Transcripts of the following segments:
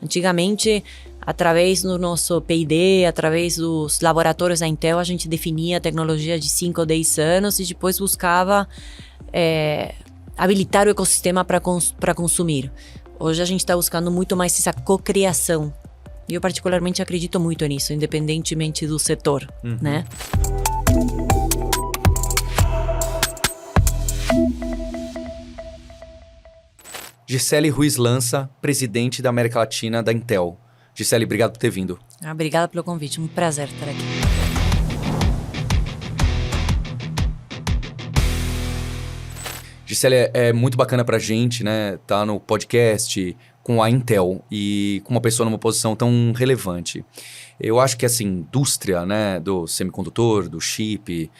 Antigamente, através do nosso P&D, através dos laboratórios da Intel, a gente definia a tecnologia de 5 ou 10 anos e depois buscava habilitar o ecossistema para consumir. Hoje a gente está buscando muito mais essa cocriação. E eu particularmente acredito muito nisso, independentemente do setor, né? Gisele Ruiz Lança, presidente da América Latina da Intel. Gisele, obrigado por ter vindo. Obrigada pelo convite, um prazer estar aqui. Gisele, é muito bacana pra gente, né? Tá no podcast com a Intel e com uma pessoa numa posição tão relevante. Eu acho que essa indústria, né, do semicondutor, do chip,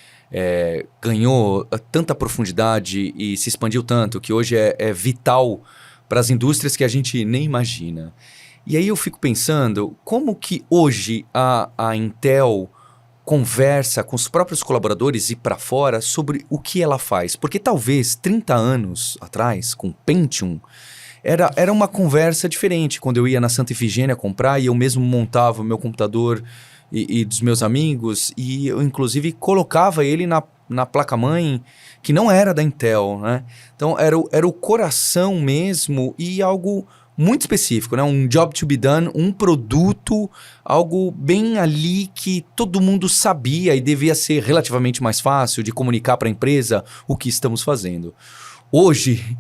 ganhou tanta profundidade e se expandiu tanto que hoje é vital para as indústrias que a gente nem imagina. E aí eu fico pensando, como que hoje a Intel conversa com os próprios colaboradores e para fora sobre o que ela faz? Porque talvez 30 anos atrás, com Pentium, era uma conversa diferente. Quando eu ia na Santa Efigênia comprar e eu mesmo montava o meu computador e dos meus amigos, e eu inclusive colocava ele na placa-mãe que não era da Intel, né? Então era o coração mesmo e algo muito específico, né? Um job to be done, um produto, algo bem ali que todo mundo sabia e devia ser relativamente mais fácil de comunicar para a empresa o que estamos fazendo. Hoje,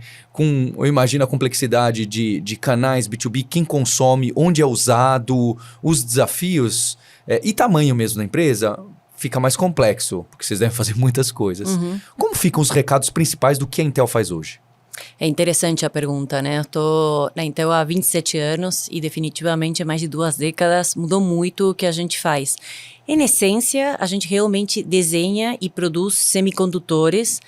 eu imagino a complexidade de canais B2B, quem consome, onde é usado, os desafios e tamanho mesmo da empresa, fica mais complexo, porque vocês devem fazer muitas coisas. Como ficam os recados principais do que a Intel faz hoje? É interessante a pergunta, né? Eu estou na Intel há 27 anos e definitivamente há mais de 2 décadas mudou muito o que a gente faz. Em essência, a gente realmente desenha e produz semicondutores,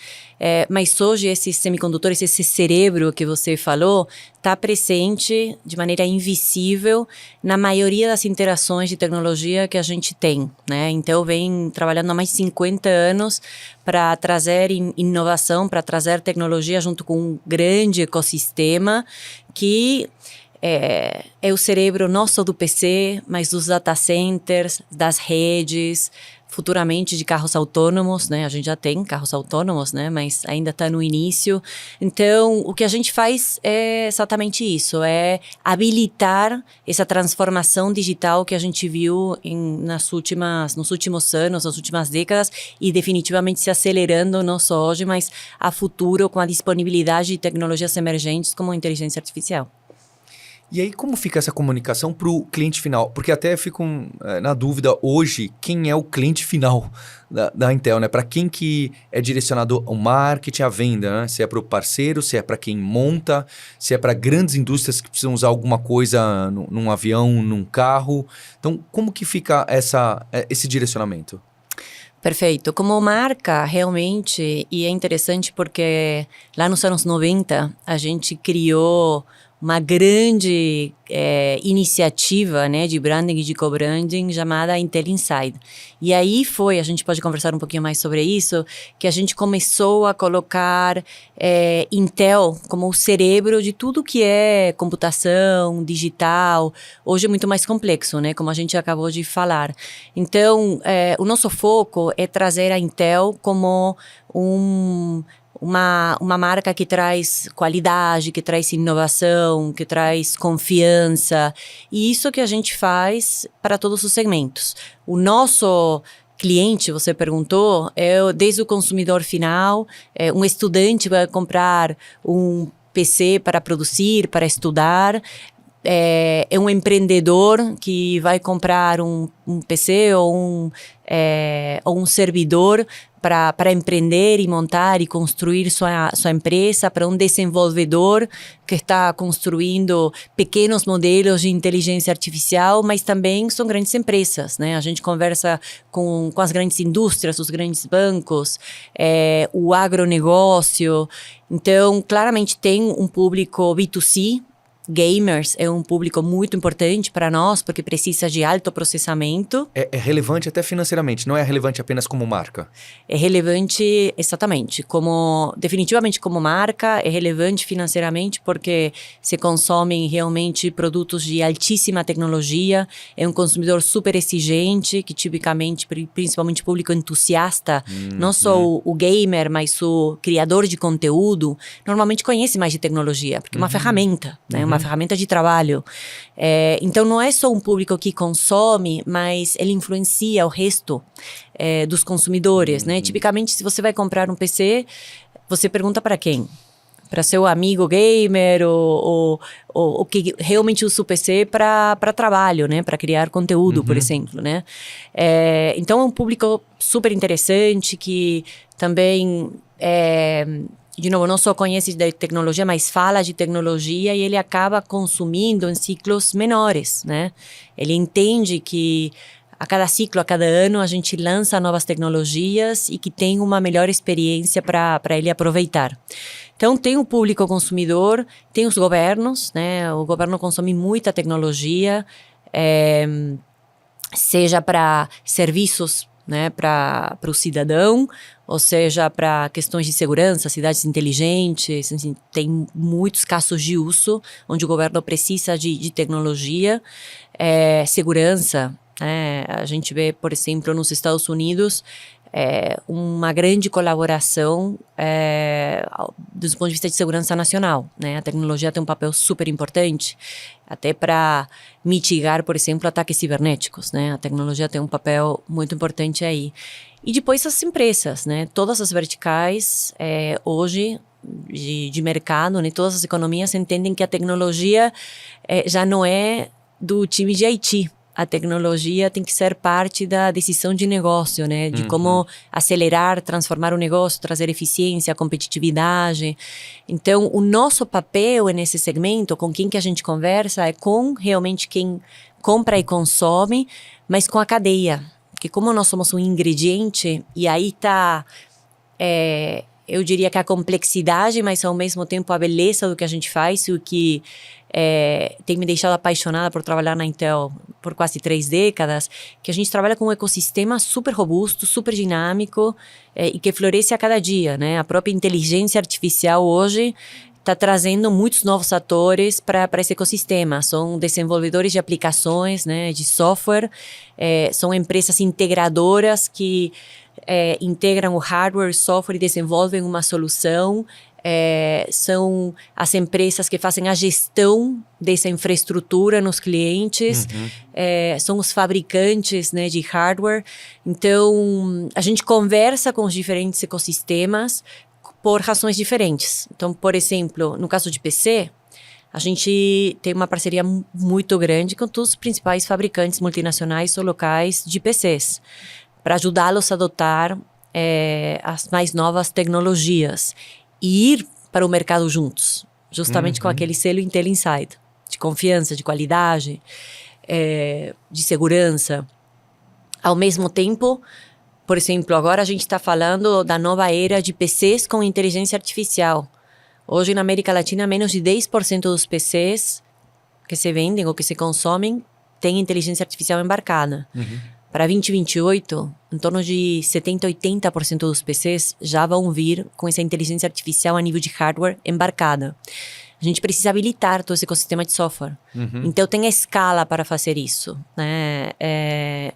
mas hoje esses semicondutores, esse cerebro que você falou, está presente de maneira invisível na maioria das interações de tecnologia que a gente tem, né? Então, vem trabalhando há mais de 50 anos para trazer inovação, para trazer tecnologia junto com um grande ecossistema que é o cerebro não só do PC, mas dos data centers, das redes, futuramente de carros autônomos, né? A gente já tem carros autônomos, né? Mas ainda está no início. Então, o que a gente faz é exatamente isso, é habilitar essa transformação digital que a gente viu nos últimos anos, nas últimas décadas, e definitivamente se acelerando não só hoje, mas a futuro com a disponibilidade de tecnologias emergentes como a inteligência artificial. E aí, como fica essa comunicação para o cliente final? Porque até fico na dúvida hoje, quem é o cliente final da Intel, né? Para quem que é direcionado ao marketing, à venda, né? Se é para o parceiro, se é para quem monta, se é para grandes indústrias que precisam usar alguma coisa num avião, num carro. Então, como que fica esse direcionamento? Perfeito. Como marca, realmente, e é interessante porque lá nos anos 90, a gente criou uma grande iniciativa, né, de branding e de co-branding chamada Intel Inside. E aí a gente pode conversar um pouquinho mais sobre isso, que a gente começou a colocar Intel como o cerebro de tudo que é computação, digital. Hoje é muito mais complexo, né, como a gente acabou de falar. Então, o nosso foco é trazer a Intel como uma marca que traz qualidade, que traz inovação, que traz confiança. E isso que a gente faz para todos os segmentos. O nosso cliente, você perguntou, desde o consumidor final, um estudante vai comprar um PC para produzir, para estudar. É um empreendedor que vai comprar um PC ou um servidor para empreender e montar e construir sua empresa, para um desenvolvedor que está construindo pequenos modelos de inteligência artificial, mas também são grandes empresas, né? A gente conversa com as grandes indústrias, os grandes bancos, o agronegócio. Então, claramente tem um público B2C, gamers é um público muito importante para nós, porque precisa de alto processamento. É relevante até financeiramente, não é relevante apenas como marca? É relevante, exatamente, definitivamente como marca, é relevante financeiramente porque se consomem realmente produtos de altíssima tecnologia, é um consumidor super exigente, que tipicamente, principalmente público entusiasta, não só o gamer, mas o criador de conteúdo, normalmente conhece mais de tecnologia, porque é uma ferramenta, né? Uma ferramenta de trabalho. Então, não é só um público que consome, mas ele influencia o resto dos consumidores, né? Tipicamente, se você vai comprar um PC, você pergunta para quem? Para seu amigo gamer ou que realmente usa o PC para trabalho, né? Para criar conteúdo, por exemplo, né? Então, é um público super interessante que também... de novo, não só conhece de tecnologia, mas fala de tecnologia e ele acaba consumindo em ciclos menores, né? Ele entende que a cada ciclo, a cada ano, a gente lança novas tecnologias e que tem uma melhor experiência para ele aproveitar. Então, tem o público consumidor, tem os governos, né? O governo consome muita tecnologia, seja para serviços, né, para o cidadão, ou seja, para questões de segurança, cidades inteligentes, assim, tem muitos casos de uso onde o governo precisa de tecnologia, segurança, né, a gente vê, por exemplo, nos Estados Unidos, uma grande colaboração do ponto de vista de segurança nacional, né? A tecnologia tem um papel super importante, até para mitigar, por exemplo, ataques cibernéticos, né? A tecnologia tem um papel muito importante aí. E depois as empresas, né? Todas as verticais, hoje, de mercado, né? Todas as economias entendem que a tecnologia já não é do time de IT. A tecnologia tem que ser parte da decisão de negócio, né? De como acelerar, transformar o negócio, trazer eficiência, competitividade. Então, o nosso papel nesse segmento, com quem que a gente conversa, é com realmente quem compra e consome, mas com a cadeia. Porque como nós somos um ingrediente, e aí está... eu diria que a complexidade, mas ao mesmo tempo a beleza do que a gente faz, o que tem me deixado apaixonada por trabalhar na Intel por quase 3 décadas, que a gente trabalha com um ecossistema super robusto, super dinâmico e que floresce a cada dia, né? A própria inteligência artificial hoje está trazendo muitos novos atores para esse ecossistema. São desenvolvedores de aplicações, né, de software, são empresas integradoras que integram o hardware e software e desenvolvem uma solução. São as empresas que fazem a gestão dessa infraestrutura nos clientes, são os fabricantes, né, de hardware. Então, a gente conversa com os diferentes ecossistemas por razões diferentes. Então, por exemplo, no caso de PC, a gente tem uma parceria muito grande com todos os principais fabricantes multinacionais ou locais de PCs, para ajudá-los a adotar as mais novas tecnologias e ir para o mercado juntos, justamente com aquele selo Intel Inside, de confiança, de qualidade, de segurança. Ao mesmo tempo, por exemplo, agora a gente está falando da nova era de PCs com inteligência artificial. Hoje, na América Latina, menos de 10% dos PCs que se vendem ou que se consomem têm inteligência artificial embarcada. Para 2028, em torno de 70%, 80% dos PCs já vão vir com essa inteligência artificial a nível de hardware embarcada. A gente precisa habilitar todo esse ecossistema de software. Então, tem a escala para fazer isso, né?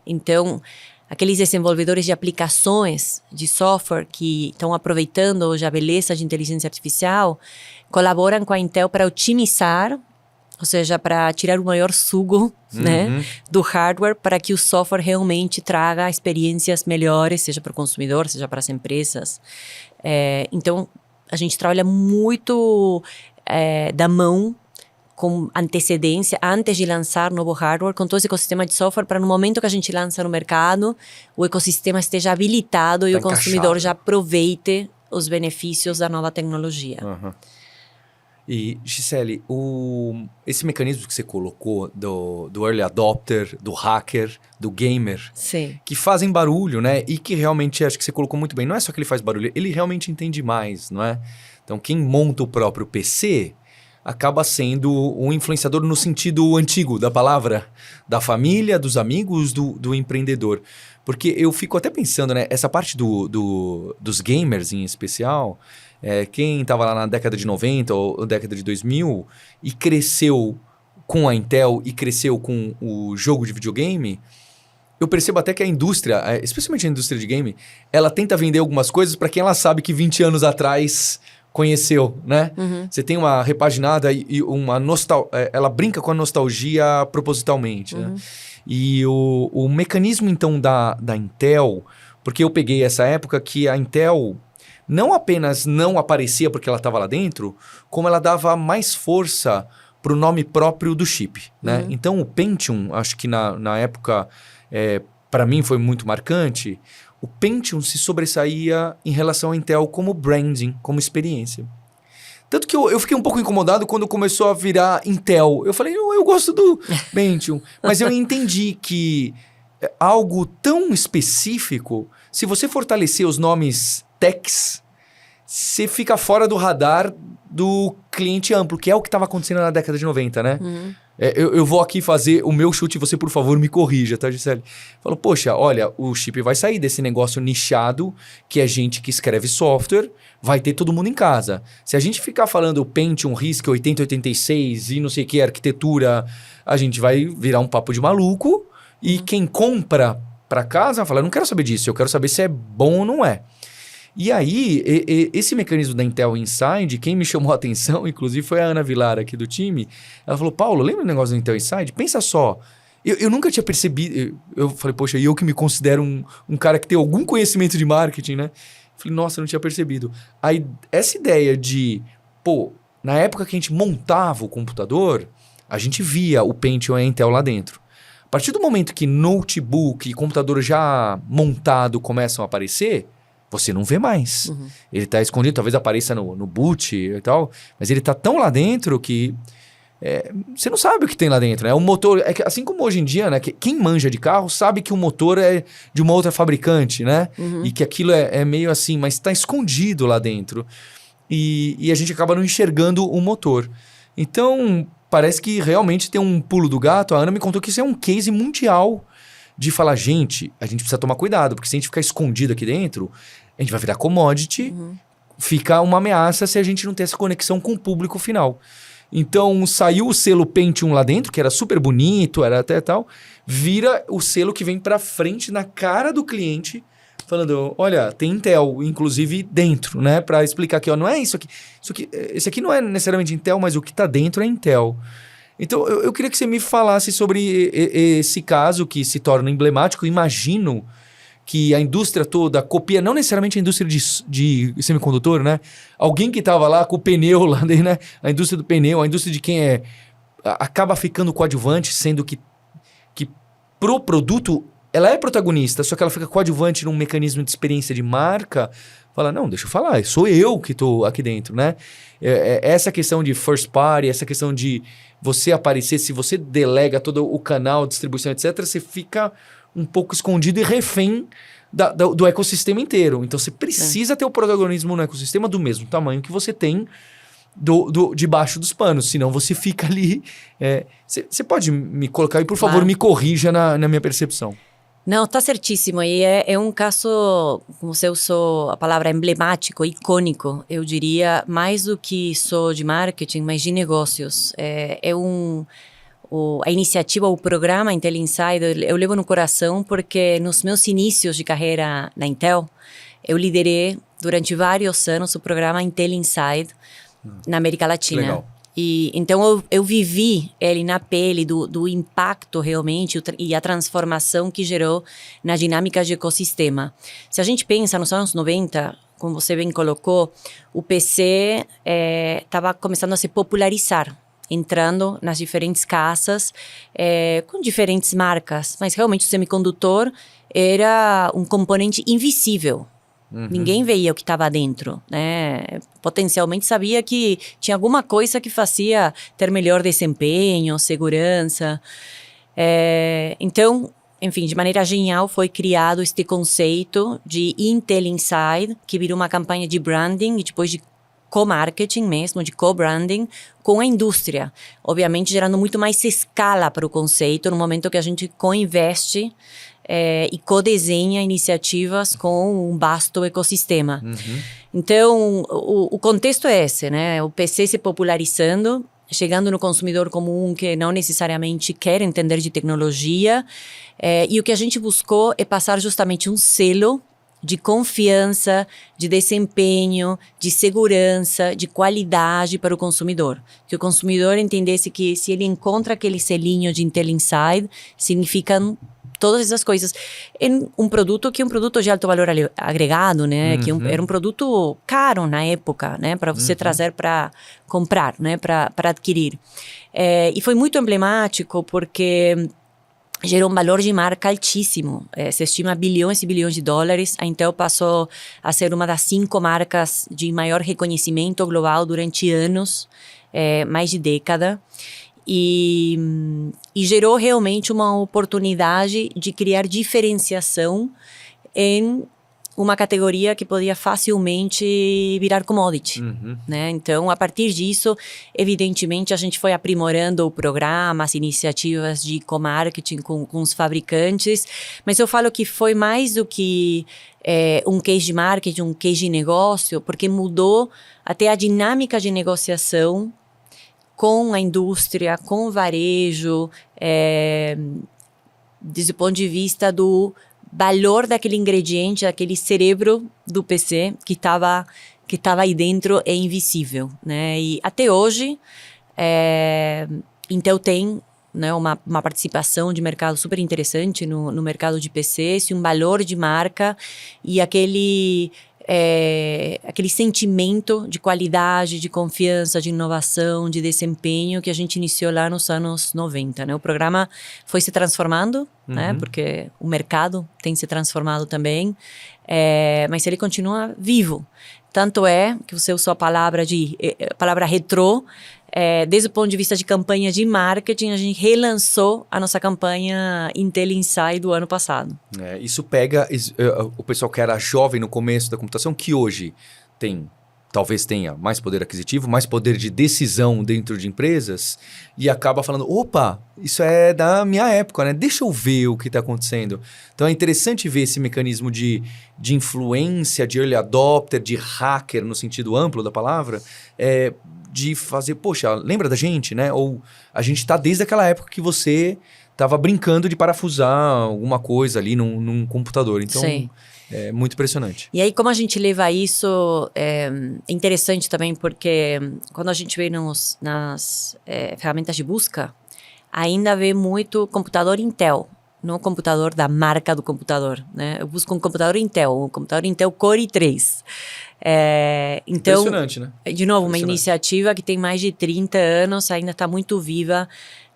Então, aqueles desenvolvedores de aplicações de software que estão aproveitando hoje a beleza de inteligência artificial colaboram com a Intel para otimizar, ou seja, para tirar o maior sugo, né, do hardware, para que o software realmente traga experiências melhores, seja para o consumidor, seja para as empresas. Então, a gente trabalha muito da mão, com antecedência, antes de lançar novo hardware, com todo esse ecossistema de software, para no momento que a gente lança no mercado, o ecossistema esteja habilitado e o consumidor já aproveite os benefícios da nova tecnologia. E, Gisele, esse mecanismo que você colocou do early adopter, do hacker, do gamer, Sim. que fazem barulho, né? E que realmente, acho que você colocou muito bem, não é só que ele faz barulho, ele realmente entende mais, não é? Então, quem monta o próprio PC acaba sendo um influenciador no sentido antigo da palavra, da família, dos amigos, do empreendedor. Porque eu fico até pensando, né, essa parte dos gamers em especial, quem estava lá na década de 90 ou década de 2000 e cresceu com a Intel e cresceu com o jogo de videogame, eu percebo até que a indústria, especialmente a indústria de game, ela tenta vender algumas coisas para quem ela sabe que 20 anos atrás conheceu, né? Você tem uma repaginada e uma ela brinca com a nostalgia propositalmente, né? E o mecanismo, então, da Intel, porque eu peguei essa época que a Intel não apenas não aparecia porque ela estava lá dentro, como ela dava mais força para o nome próprio do chip, né? Então, o Pentium, acho que na época, para mim foi muito marcante, o Pentium se sobressaía em relação à Intel como branding, como experiência. Tanto que eu fiquei um pouco incomodado quando começou a virar Intel. Eu falei, eu gosto do Pentium. Mas eu entendi que algo tão específico, se você fortalecer os nomes techs, você fica fora do radar do cliente amplo, que é o que estava acontecendo na década de 90, né? Eu vou aqui fazer o meu chute e você, por favor, me corrija, tá, Gisele? Falou, poxa, olha, o chip vai sair desse negócio nichado, que é gente que escreve software, vai ter todo mundo em casa. Se a gente ficar falando Pentium, RISC 8086 e não sei o que, arquitetura, a gente vai virar um papo de maluco e quem compra para casa fala, eu não quero saber disso, eu quero saber se é bom ou não é. E aí, esse mecanismo da Intel Inside, quem me chamou a atenção, inclusive, foi a Ana Vilar aqui do time. Ela falou, Paulo, lembra do negócio do Intel Inside? Pensa só, eu nunca tinha percebido... Eu falei, poxa, e eu que me considero um cara que tem algum conhecimento de marketing, né? Falei, nossa, eu não tinha percebido. Aí, essa ideia de, na época que a gente montava o computador, a gente via o Pentium e a Intel lá dentro. A partir do momento que notebook e computador já montado começam a aparecer... Você não vê mais. Ele está escondido, talvez apareça no boot e tal, mas ele está tão lá dentro que você não sabe o que tem lá dentro, né? O motor, assim como hoje em dia, né? Quem manja de carro sabe que o motor é de uma outra fabricante, né? E que aquilo é meio assim, mas está escondido lá dentro. E a gente acaba não enxergando o motor. Então, parece que realmente tem um pulo do gato. A Ana me contou que isso é um case mundial de falar, gente, a gente precisa tomar cuidado, porque se a gente ficar escondido aqui dentro, a gente vai virar commodity, fica uma ameaça se a gente não ter essa conexão com o público final. Então, saiu o selo Pentium lá dentro, que era super bonito, era até tal, vira o selo que vem pra frente na cara do cliente, falando, olha, tem Intel, inclusive, dentro, né? Pra explicar aqui, ó, não é isso aqui, esse aqui não é necessariamente Intel, mas o que tá dentro é Intel. Então, eu queria que você me falasse sobre esse caso que se torna emblemático. Imagino que a indústria toda copia, não necessariamente a indústria de semicondutor, né? Alguém que estava lá com o pneu lá, né? A indústria do pneu, a indústria de quem acaba ficando coadjuvante, sendo que pro produto ela é protagonista, só que ela fica coadjuvante num mecanismo de experiência de marca. Fala, não, deixa eu falar, sou eu que estou aqui dentro, né? Essa questão de first party, essa questão de você aparecer, se você delega todo o canal, distribuição, etc., você fica um pouco escondido e refém do ecossistema inteiro. Então, você precisa ter o protagonismo no ecossistema do mesmo tamanho que você tem debaixo dos panos, senão você fica ali... Você pode me colocar aí, por favor, me corrija na minha percepção. Não, está certíssimo. E é um caso, como você usou a palavra emblemático, icônico, eu diria, mais do que só de marketing, mas de negócios. A iniciativa, o programa Intel Inside, eu levo no coração porque nos meus inícios de carreira na Intel, eu liderei durante vários anos o programa Intel Inside na América Latina. Legal. E então eu vivi ele na pele do impacto realmente e a transformação que gerou na dinâmica de ecossistema. Se a gente pensa nos anos 90, como você bem colocou, o PC estava começando a se popularizar, entrando nas diferentes casas, com diferentes marcas, mas realmente o semicondutor era um componente invisível. Ninguém veia o que estava dentro, né? Potencialmente sabia que tinha alguma coisa que fazia ter melhor desempenho, segurança. Então, enfim, de maneira genial foi criado este conceito de Intel Inside, que virou uma campanha de branding e depois de co-marketing mesmo, de co-branding com a indústria. Obviamente gerando muito mais escala para o conceito no momento que a gente co-investe e co-desenha iniciativas com um vasto ecossistema. Então, o contexto é esse, né? O PC se popularizando, chegando no consumidor comum que não necessariamente quer entender de tecnologia. E o que a gente buscou é passar justamente um selo de confiança, de desempenho, de segurança, de qualidade para o consumidor. Que o consumidor entendesse que se ele encontra aquele selinho de Intel Inside, significam todas essas coisas. Em um produto que é um produto de alto valor agregado, né? Que era um produto caro na época, né? Para você trazer para comprar, né? Para adquirir. E foi muito emblemático porque gerou um valor de marca altíssimo. Se estima bilhões e bilhões de dólares. A Intel passou a ser uma das 5 marcas de maior reconhecimento global durante anos, mais de década. E gerou realmente uma oportunidade de criar diferenciação em uma categoria que podia facilmente virar commodity, né? Então, a partir disso, evidentemente, a gente foi aprimorando o programa, as iniciativas de co-marketing com os fabricantes, mas eu falo que foi mais do que um case de marketing, um case de negócio, porque mudou até a dinâmica de negociação com a indústria, com o varejo, desde o ponto de vista do valor daquele ingrediente, daquele cérebro do PC que estava aí dentro é invisível, né? E até hoje, Intel tem, né, uma participação de mercado super interessante no mercado de PCs, um valor de marca e aquele sentimento de qualidade, de confiança, de inovação, de desempenho que a gente iniciou lá nos anos 90, né? O programa foi se transformando, né? Porque o mercado tem se transformado também, mas ele continua vivo. Tanto é que você usou a palavra retrô. Desde o ponto de vista de campanha de marketing, a gente relançou a nossa campanha Intel Inside do ano passado. Isso pega o pessoal que era jovem no começo da computação, que hoje talvez tenha mais poder aquisitivo, mais poder de decisão dentro de empresas, e acaba falando, opa, isso é da minha época, né? Deixa eu ver o que está acontecendo. Então é interessante ver esse mecanismo de influência, de early adopter, de hacker no sentido amplo da palavra, de fazer, poxa, lembra da gente, né? Ou a gente está desde aquela época que você estava brincando de parafusar alguma coisa ali num computador. Então, sim, é muito impressionante. E aí, como a gente leva isso, é interessante também, porque quando a gente vê nas ferramentas de busca, ainda vê muito computador Intel, não o computador da marca do computador, né? Eu busco um computador Intel Core i3. Então, impressionante, né? De novo, uma iniciativa que tem mais de 30 anos, ainda está muito viva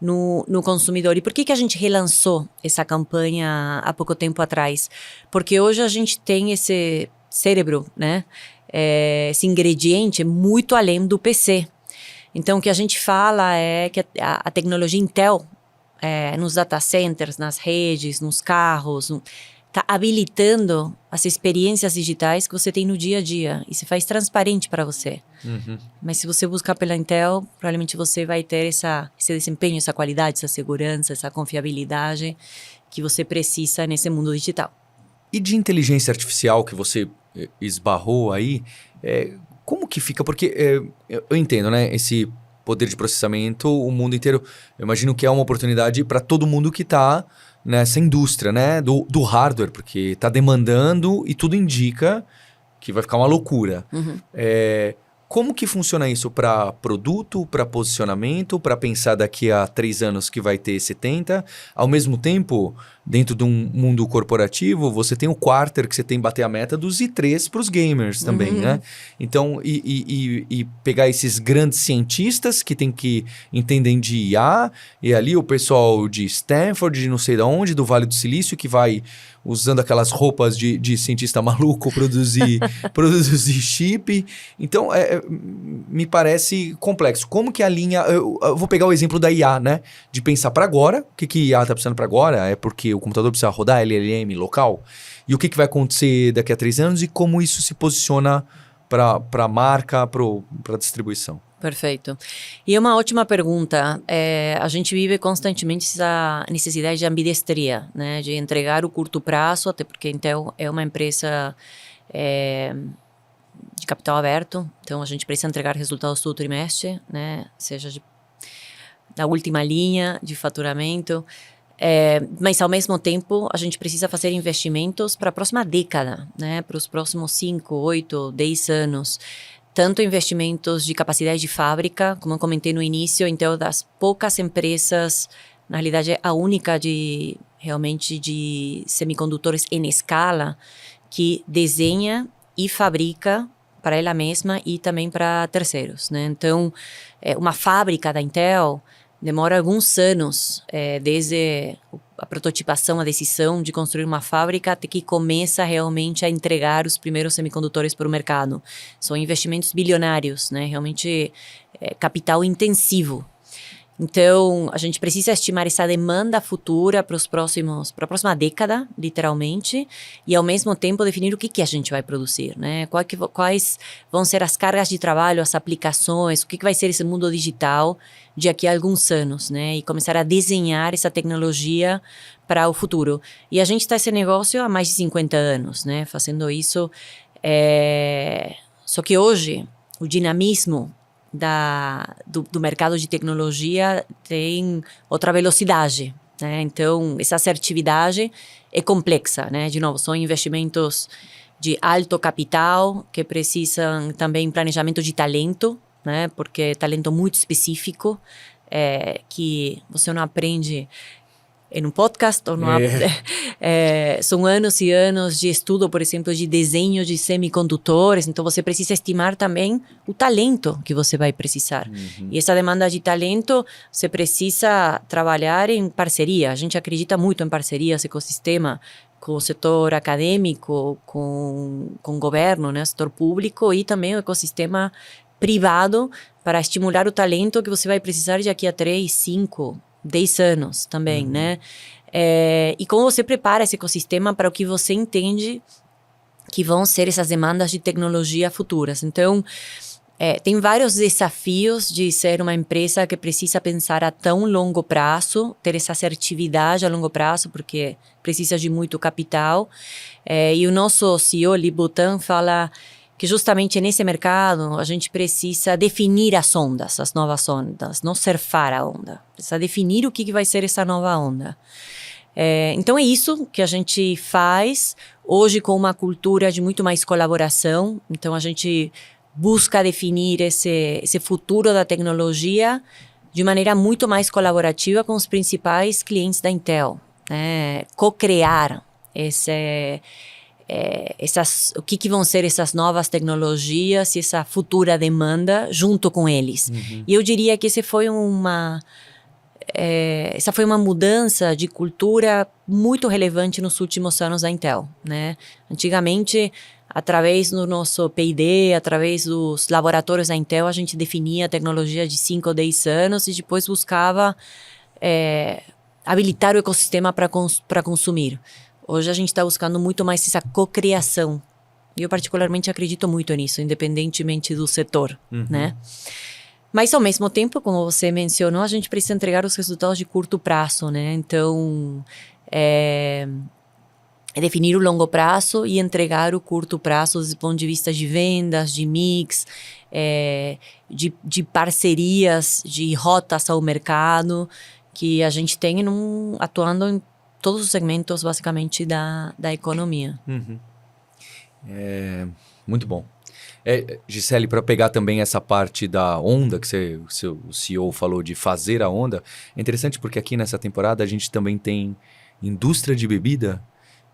no consumidor. E por que a gente relançou essa campanha há pouco tempo atrás? Porque hoje a gente tem esse cérebro, né? Esse ingrediente muito além do PC. Então, o que a gente fala é que a tecnologia Intel, nos data centers, nas redes, nos carros, está habilitando as experiências digitais que você tem no dia a dia. E se faz transparente para você. Mas se você buscar pela Intel, provavelmente você vai ter esse desempenho, essa qualidade, essa segurança, essa confiabilidade que você precisa nesse mundo digital. E de inteligência artificial que você esbarrou aí, como que fica? Porque eu entendo, né? Esse poder de processamento, o mundo inteiro, eu imagino que é uma oportunidade para todo mundo que está nessa indústria, né? Do hardware, porque está demandando e tudo indica que vai ficar uma loucura. Como que funciona isso para produto, para posicionamento, para pensar daqui a 3 anos que vai ter 70? Ao mesmo tempo, dentro de um mundo corporativo, você tem o quarter que você tem que bater a meta dos i3 para os gamers também, né? Então, e pegar esses grandes cientistas que tem que entendem de IA, e ali o pessoal de Stanford, de não sei de onde, do Vale do Silício, que vai usando aquelas roupas de cientista maluco produzir chip. Então, me parece complexo. Como que a linha... Eu vou pegar o exemplo da IA, né? De pensar para agora. O que IA está precisando para agora? É porque o computador precisa rodar LLM local. E o que vai acontecer daqui a 3 anos e como isso se posiciona para a marca, para a distribuição. Perfeito. E uma ótima pergunta. A gente vive constantemente essa necessidade de ambidestria, né? De entregar o curto prazo, até porque Intel é uma empresa de capital aberto, então a gente precisa entregar resultados todo trimestre, né? Seja na última linha de faturamento. Mas, ao mesmo tempo, a gente precisa fazer investimentos para a próxima década, né? Para os próximos 5, 8, 10 anos. Tanto investimentos de capacidade de fábrica, como eu comentei no início, então das poucas empresas, na realidade é a única realmente de semicondutores em escala, que desenha e fabrica para ela mesma e também para terceiros, né? Então, uma fábrica da Intel demora alguns anos, desde a prototipação, a decisão de construir uma fábrica, até que começa realmente a entregar os primeiros semicondutores para o mercado. São investimentos bilionários, né? Realmente capital intensivo. Então, a gente precisa estimar essa demanda futura para a próxima década, literalmente, e ao mesmo tempo definir o que a gente vai produzir, né? Quais vão ser as cargas de trabalho, as aplicações, o que vai ser esse mundo digital de aqui a alguns anos, né? E começar a desenhar essa tecnologia para o futuro. E a gente está nesse negócio há mais de 50 anos, né? Fazendo isso. Só que hoje, o dinamismo do mercado de tecnologia tem outra velocidade, né? Então, essa assertividade é complexa, né? De novo, são investimentos de alto capital que precisam também planejamento de talento, né? Porque é talento muito específico que você não aprende em um podcast ou são anos e anos de estudo, por exemplo, de desenho de semicondutores, então você precisa estimar também o talento que você vai precisar. E essa demanda de talento, você precisa trabalhar em parceria. A gente acredita muito em parcerias, ecossistema, com o setor acadêmico, com o governo, né, setor público, e também o ecossistema privado para estimular o talento que você vai precisar daqui a 3, 5, 10 anos também, né? E como você prepara esse ecossistema para o que você entende que vão ser essas demandas de tecnologia futuras. Então, tem vários desafios de ser uma empresa que precisa pensar a tão longo prazo, ter essa assertividade a longo prazo, porque precisa de muito capital. E o nosso CEO, Lip Bu Tan, fala que justamente nesse mercado a gente precisa definir as ondas, as novas ondas, não surfar a onda. Precisa definir o que vai ser essa nova onda. Então é isso que a gente faz hoje com uma cultura de muito mais colaboração. Então a gente busca definir esse futuro da tecnologia de maneira muito mais colaborativa com os principais clientes da Intel, né? Co-criar o que vão ser essas novas tecnologias e essa futura demanda junto com eles. E eu diria que essa foi uma mudança de cultura muito relevante nos últimos anos da Intel, né? Antigamente, através do nosso P&D, através dos laboratórios da Intel, a gente definia a tecnologia de 5 ou 10 anos e depois buscava habilitar o ecossistema para consumir. Hoje a gente está buscando muito mais essa cocriação. E eu particularmente acredito muito nisso, independentemente do setor, né? Mas ao mesmo tempo, como você mencionou, a gente precisa entregar os resultados de curto prazo, né? Então, definir o longo prazo e entregar o curto prazo do ponto de vista de vendas, de mix, de parcerias, de rotas ao mercado, que a gente tem atuando em todos os segmentos, basicamente, da economia. Muito bom. Gisele, para pegar também essa parte da onda, que o seu CEO falou de fazer a onda, é interessante porque aqui nessa temporada a gente também tem indústria de bebida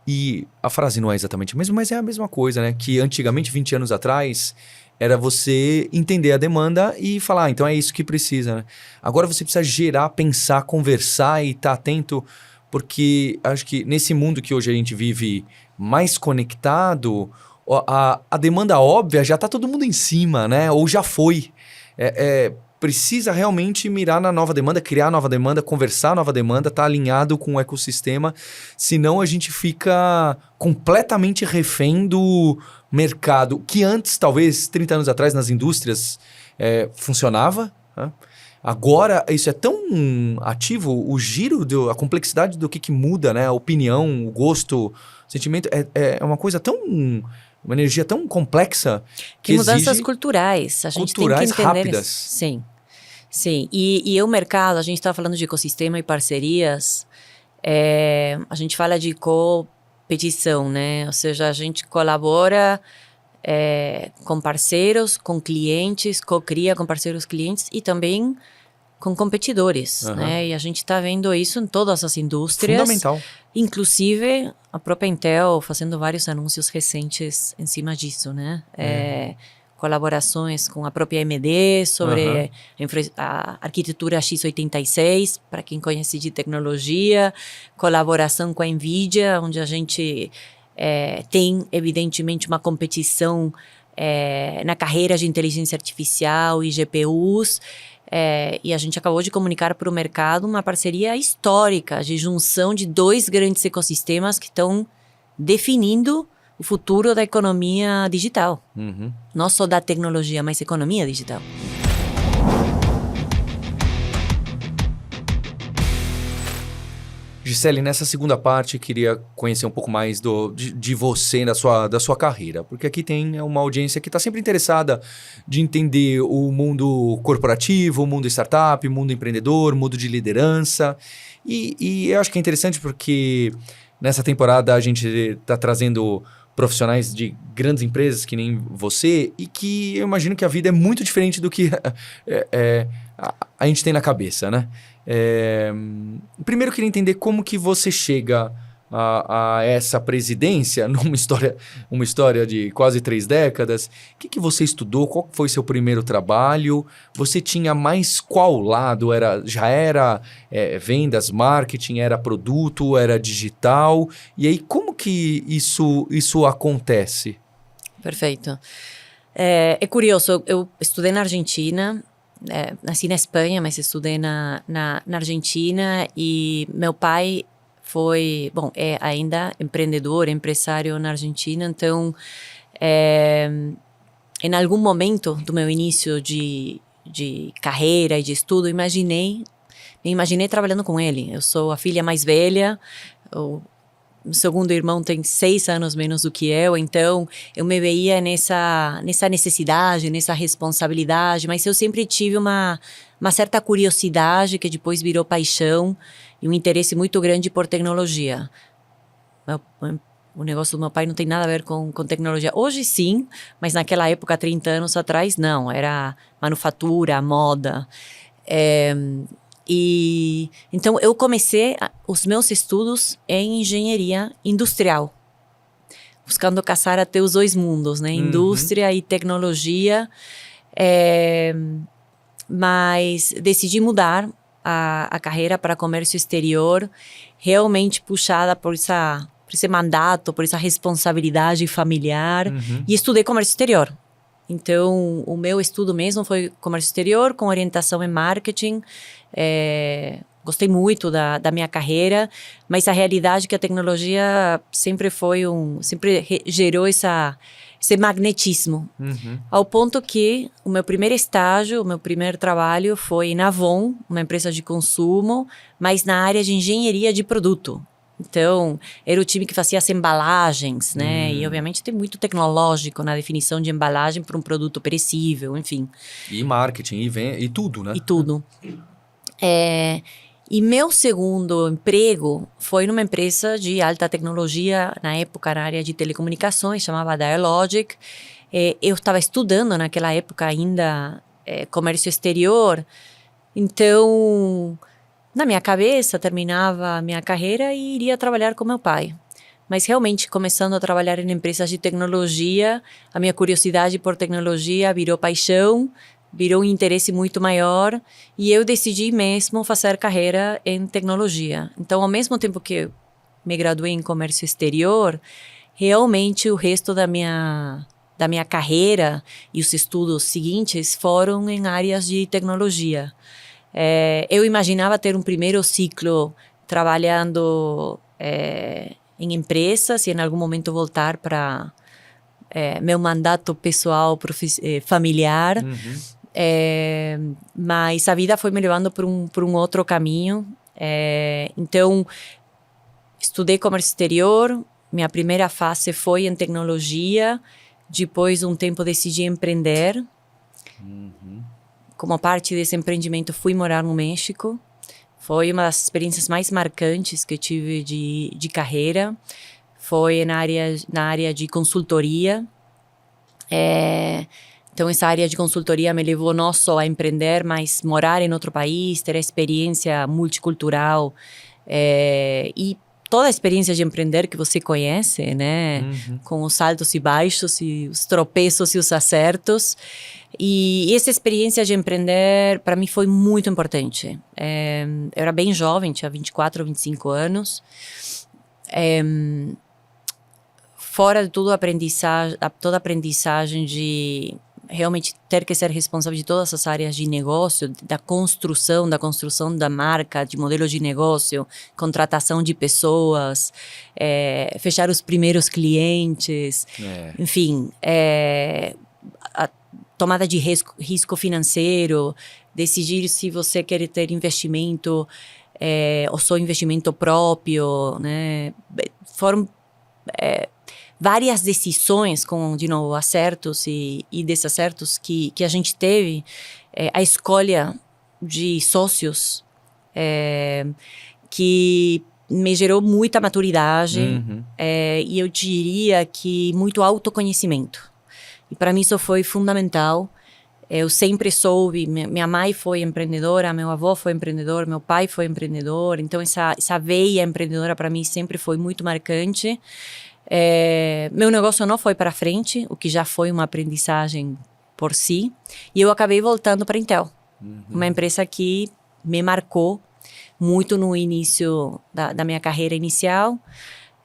e a frase não é exatamente a mesma, mas é a mesma coisa, né? Que antigamente, 20 anos atrás, era você entender a demanda e falar, então é isso que precisa, né? Agora você precisa gerar, pensar, conversar e estar atento, porque acho que nesse mundo que hoje a gente vive mais conectado, a demanda óbvia já está todo mundo em cima, né? Ou já foi. precisa realmente mirar na nova demanda, criar nova demanda, conversar nova demanda, estar alinhado com o ecossistema, senão a gente fica completamente refém do mercado, que antes, talvez 30 anos atrás, nas indústrias, funcionava, né? Agora, isso é tão ativo, o giro, a complexidade do que muda, né? A opinião, o gosto, o sentimento, é uma coisa tão... Uma energia tão complexa que mudanças exige culturais. A gente tem que entender rápidas. Sim. Sim. E o mercado, a gente está falando de ecossistema e parcerias, a gente fala de competição, né? Ou seja, a gente colabora com parceiros, com clientes, co-cria com parceiros clientes e também com competidores, né? E a gente está vendo isso em todas as indústrias. Fundamental. Inclusive, a própria Intel fazendo vários anúncios recentes em cima disso, né? Colaborações com a própria AMD sobre a arquitetura x86, para quem conhece de tecnologia. Colaboração com a NVIDIA, onde a gente tem, evidentemente, uma competição na carreira de inteligência artificial e GPUs. E a gente acabou de comunicar para o mercado uma parceria histórica de junção de 2 grandes ecossistemas que estão definindo o futuro da economia digital. Não só da tecnologia, mas economia digital. Gisele, nessa segunda parte, queria conhecer um pouco mais de você, da sua carreira. Porque aqui tem uma audiência que está sempre interessada de entender o mundo corporativo, o mundo startup, o mundo empreendedor, o mundo de liderança. E eu acho que é interessante porque nessa temporada a gente está trazendo profissionais de grandes empresas que nem você e que eu imagino que a vida é muito diferente do que a gente tem na cabeça, né? Primeiro eu queria entender como que você chega a essa presidência uma história de quase 3 décadas. O que você estudou? Qual foi seu primeiro trabalho? Você tinha mais qual lado? Já era vendas, marketing, era produto, era digital? E aí como que isso acontece? Perfeito. É curioso, eu estudei na Argentina. Nasci na Espanha, mas estudei na Argentina e meu pai é ainda empreendedor, empresário na Argentina, então em algum momento do meu início de carreira e de estudo, me imaginei trabalhando com ele. Eu sou a filha mais velha, o segundo irmão tem 6 anos menos do que eu, então eu me veia nessa necessidade, nessa responsabilidade, mas eu sempre tive uma certa curiosidade que depois virou paixão e um interesse muito grande por tecnologia. O negócio do meu pai não tem nada a ver com tecnologia. Hoje sim, mas naquela época, 30 anos atrás, não. Era manufatura, moda. Então, eu comecei os meus estudos em engenharia industrial, buscando casar até os 2 mundos, né? Indústria e tecnologia. Mas decidi mudar a carreira para comércio exterior, realmente puxada por esse mandato, por essa responsabilidade familiar, e estudei comércio exterior. Então, o meu estudo mesmo foi comércio exterior, com orientação em marketing. Gostei muito da minha carreira, mas a realidade é que a tecnologia sempre gerou esse magnetismo. Ao ponto que o meu primeiro estágio, o meu primeiro trabalho foi na Avon, uma empresa de consumo, mas na área de engenharia de produto. Então, era o time que fazia as embalagens, né? E, obviamente, tem muito tecnológico na definição de embalagem para um produto perecível, enfim. E marketing, e tudo, né? E tudo. E meu segundo emprego foi numa empresa de alta tecnologia, na época na área de telecomunicações, chamava Dialogic. Eu estava estudando naquela época ainda comércio exterior, então... Na minha cabeça, terminava a minha carreira e iria trabalhar com meu pai. Mas realmente, começando a trabalhar em empresas de tecnologia, a minha curiosidade por tecnologia virou paixão, virou um interesse muito maior e eu decidi mesmo fazer carreira em tecnologia. Então, ao mesmo tempo que eu me graduei em comércio exterior, realmente o resto da minha da minha carreira e os estudos seguintes foram em áreas de tecnologia. Eu imaginava ter um primeiro ciclo trabalhando em empresas e em algum momento voltar para meu mandato pessoal, familiar. Mas a vida foi me levando por um outro caminho. Então, estudei comércio exterior, minha primeira fase foi em tecnologia, depois um tempo decidi empreender. Como parte desse empreendimento fui morar no México, foi uma das experiências mais marcantes que eu tive de carreira, foi na área de consultoria. Então essa área de consultoria me levou não só a empreender, mas morar em outro país, ter a experiência multicultural e toda a experiência de empreender que você conhece, né? Com os altos e baixos, e os tropeços e os acertos. E essa experiência de empreender, para mim, foi muito importante. Eu era bem jovem, tinha 24 ou 25 anos. Fora de tudo, toda a aprendizagem de realmente ter que ser responsável de todas as áreas de negócio, da construção da marca, de modelo de negócio, contratação de pessoas, fechar os primeiros clientes, enfim, a tomada de risco financeiro, decidir se você quer ter investimento ou só investimento próprio, né? Foram várias decisões com, de novo, acertos e desacertos que a gente teve. A escolha de sócios que me gerou muita maturidade e eu diria que muito autoconhecimento. E para mim isso foi fundamental. Eu sempre soube, minha mãe foi empreendedora, meu avô foi empreendedor, meu pai foi empreendedor, então essa veia empreendedora para mim sempre foi muito marcante. Meu negócio não foi para frente, o que já foi uma aprendizagem por si, e eu acabei voltando para a Intel, uma empresa que me marcou muito no início da minha carreira inicial.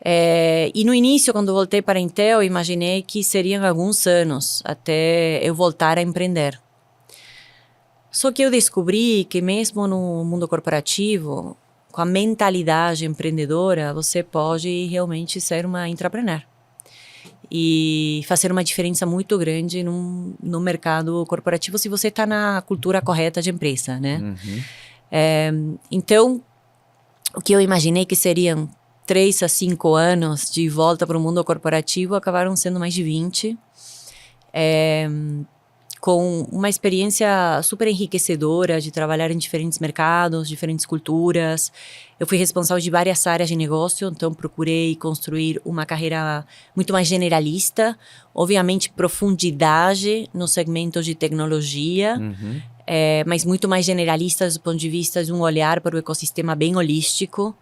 E no início, quando voltei para a Intel, eu imaginei que seriam alguns anos até eu voltar a empreender. Só que eu descobri que mesmo no mundo corporativo, com a mentalidade empreendedora, você pode realmente ser uma intrapreneur e fazer uma diferença muito grande no mercado corporativo se você está na cultura correta de empresa, né? Então, o que eu imaginei que seriam 3 a 5 anos de volta para o mundo corporativo acabaram sendo mais de 20, com uma experiência super enriquecedora de trabalhar em diferentes mercados, diferentes culturas. Eu fui responsável de várias áreas de negócio, então procurei construir uma carreira muito mais generalista, obviamente profundidade no segmento de tecnologia, mas muito mais generalista do ponto de vista de um olhar para o ecossistema bem holístico.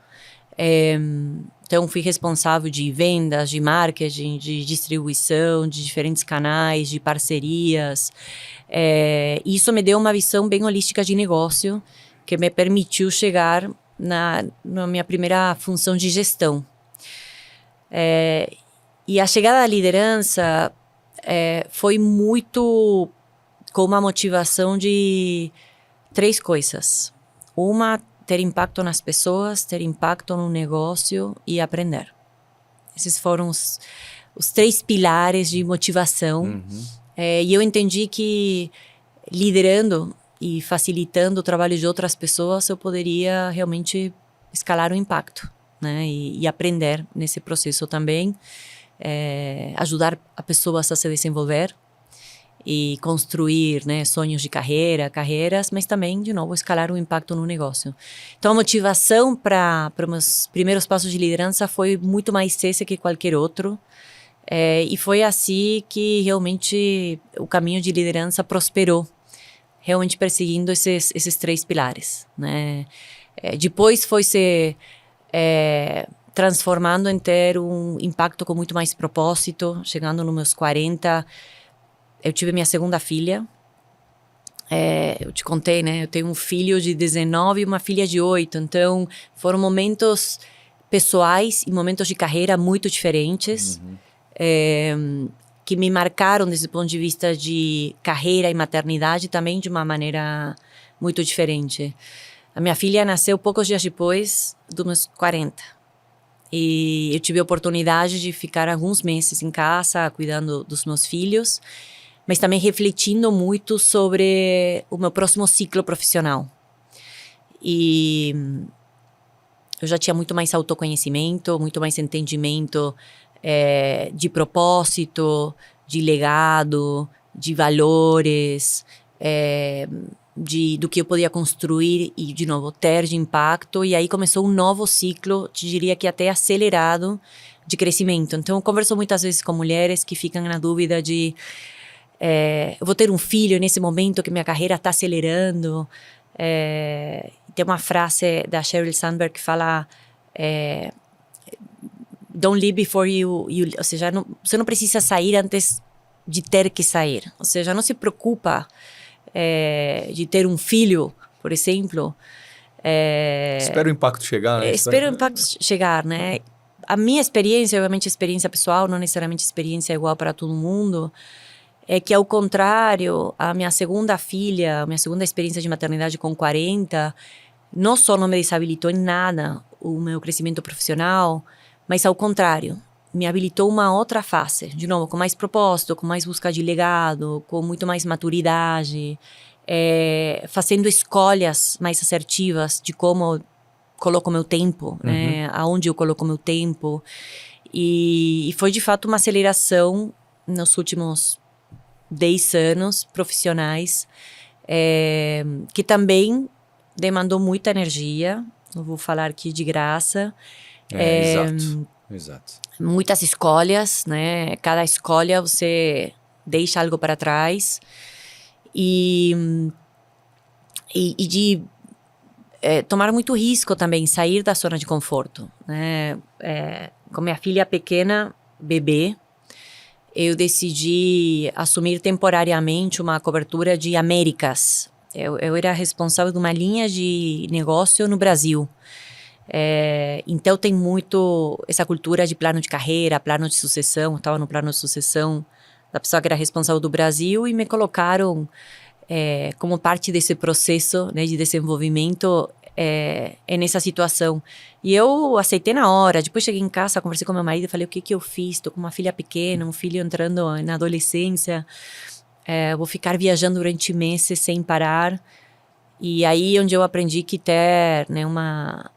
Então fui responsável de vendas, de marketing, de distribuição, de diferentes canais, de parcerias. Isso me deu uma visão bem holística de negócio que me permitiu chegar na minha primeira função de gestão. E a chegada à liderança foi muito com uma motivação de 3 coisas. Uma, ter impacto nas pessoas, ter impacto no negócio e aprender. Esses foram os 3 pilares de motivação. E eu entendi que liderando e facilitando o trabalho de outras pessoas, eu poderia realmente escalar o impacto, né? E aprender nesse processo também, ajudar a pessoas a se desenvolver e construir, né, sonhos de carreiras, mas também, de novo, escalar o impacto no negócio. Então, a motivação para meus primeiros passos de liderança foi muito mais esse que qualquer outro. E foi assim que realmente o caminho de liderança prosperou, realmente perseguindo esses 3 pilares, né? Depois foi se transformando em ter um impacto com muito mais propósito. Chegando nos meus 40, eu tive minha segunda filha. Eu te contei, né? Eu tenho um filho de 19 e uma filha de 8. Então, foram momentos pessoais e momentos de carreira muito diferentes. que me marcaram desse ponto de vista de carreira e maternidade também de uma maneira muito diferente. A minha filha nasceu poucos dias depois dos meus 40. E eu tive a oportunidade de ficar alguns meses em casa, cuidando dos meus filhos, mas também refletindo muito sobre o meu próximo ciclo profissional. E eu já tinha muito mais autoconhecimento, muito mais entendimento de propósito, de legado, de valores, do que eu podia construir e, de novo, ter de impacto. E aí começou um novo ciclo, te diria que até acelerado, de crescimento. Então, eu converso muitas vezes com mulheres que ficam na dúvida de eu vou ter um filho nesse momento que minha carreira está acelerando. Tem uma frase da Sheryl Sandberg que fala don't leave before you ou seja, você não precisa sair antes de ter que sair. Ou seja, não se preocupa de ter um filho, por exemplo. Espera o impacto chegar, né? Espera o impacto chegar, né? A minha experiência, obviamente experiência pessoal, não necessariamente experiência igual para todo mundo, é que, ao contrário, a minha segunda filha, a minha segunda experiência de maternidade com 40, não só não me desabilitou em nada o meu crescimento profissional, mas, ao contrário, me habilitou uma outra fase, de novo, com mais propósito, com mais busca de legado, com muito mais maturidade, fazendo escolhas mais assertivas de como coloco meu tempo, né? Aonde eu coloco meu tempo. E foi, de fato, uma aceleração nos últimos 10 anos profissionais, que também demandou muita energia, não vou falar aqui de graça. Exato. Muitas escolhas, né? Cada escolha você deixa algo para trás. E de tomar muito risco também, sair da zona de conforto, né? Com minha filha pequena, bebê, eu decidi assumir temporariamente uma cobertura de Américas. Eu era responsável de uma linha de negócio no Brasil. Então tem muito essa cultura de plano de carreira, plano de sucessão. Eu estava no plano de sucessão da pessoa que era responsável do Brasil e me colocaram como parte desse processo, né, de desenvolvimento nessa situação. E eu aceitei na hora. Depois cheguei em casa, conversei com meu marido e falei: o que eu fiz? Estou com uma filha pequena, um filho entrando na adolescência, vou ficar viajando durante meses sem parar. E aí onde eu aprendi que ter, né, uma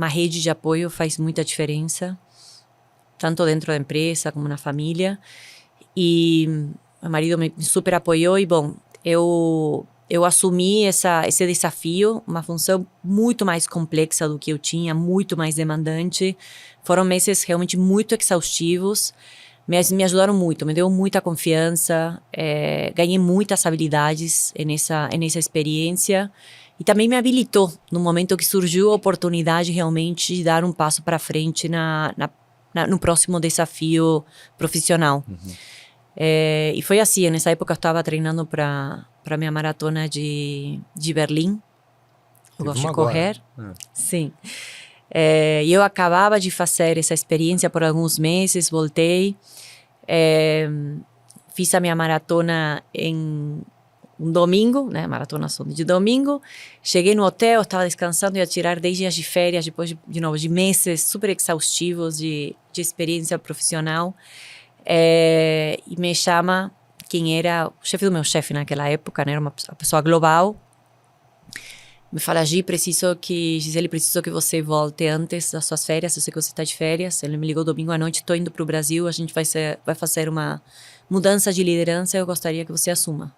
rede de apoio faz muita diferença, tanto dentro da empresa como na família. E meu marido me super apoiou e, bom, eu assumi esse desafio, uma função muito mais complexa do que eu tinha, muito mais demandante. Foram meses realmente muito exaustivos, mas me ajudaram muito, me deu muita confiança, ganhei muitas habilidades nessa experiência. E também me habilitou no momento que surgiu a oportunidade realmente de dar um passo para frente no próximo desafio profissional. E foi assim, nessa época eu estava treinando para minha maratona de Berlim. Eu gosto de correr. Sim. E eu acabava de fazer essa experiência por alguns meses, voltei. Fiz a minha maratona em um domingo, né? Maratona só de domingo. Cheguei no hotel, estava descansando, ia tirar 10 dias de férias, depois de novo, de meses super exaustivos de experiência profissional. E me chama quem era o chefe do meu chefe naquela época, né? Era uma pessoa global. Me fala: Gisele, preciso que você volte antes das suas férias. Eu sei que você está de férias. Ele me ligou domingo à noite: estou indo para o Brasil, a gente vai fazer uma mudança de liderança, eu gostaria que você assuma.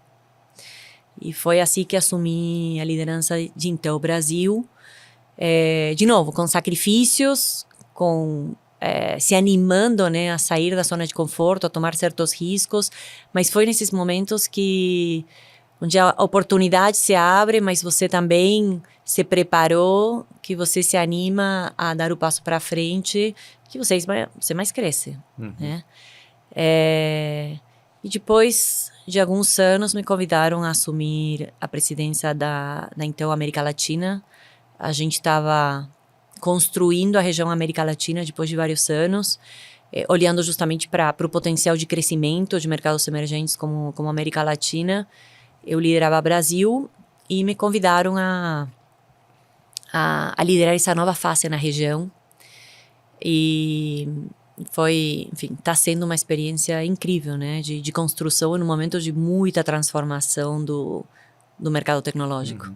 E foi assim que assumi a liderança de Intel Brasil. De novo, com sacrifícios, se animando, né, a sair da zona de conforto, a tomar certos riscos. Mas foi nesses momentos onde a oportunidade se abre, mas você também se preparou, que você se anima a dar o passo para frente, que você mais cresce. Né? E depois de alguns anos me convidaram a assumir a presidência da Intel América Latina. A gente estava construindo a região América Latina depois de vários anos. olhando justamente para o potencial de crescimento de mercados emergentes como a América Latina. Eu liderava Brasil e me convidaram a liderar essa nova fase na região. E foi, enfim, está sendo uma experiência incrível, né? De construção num momento de muita transformação do mercado tecnológico. Uhum.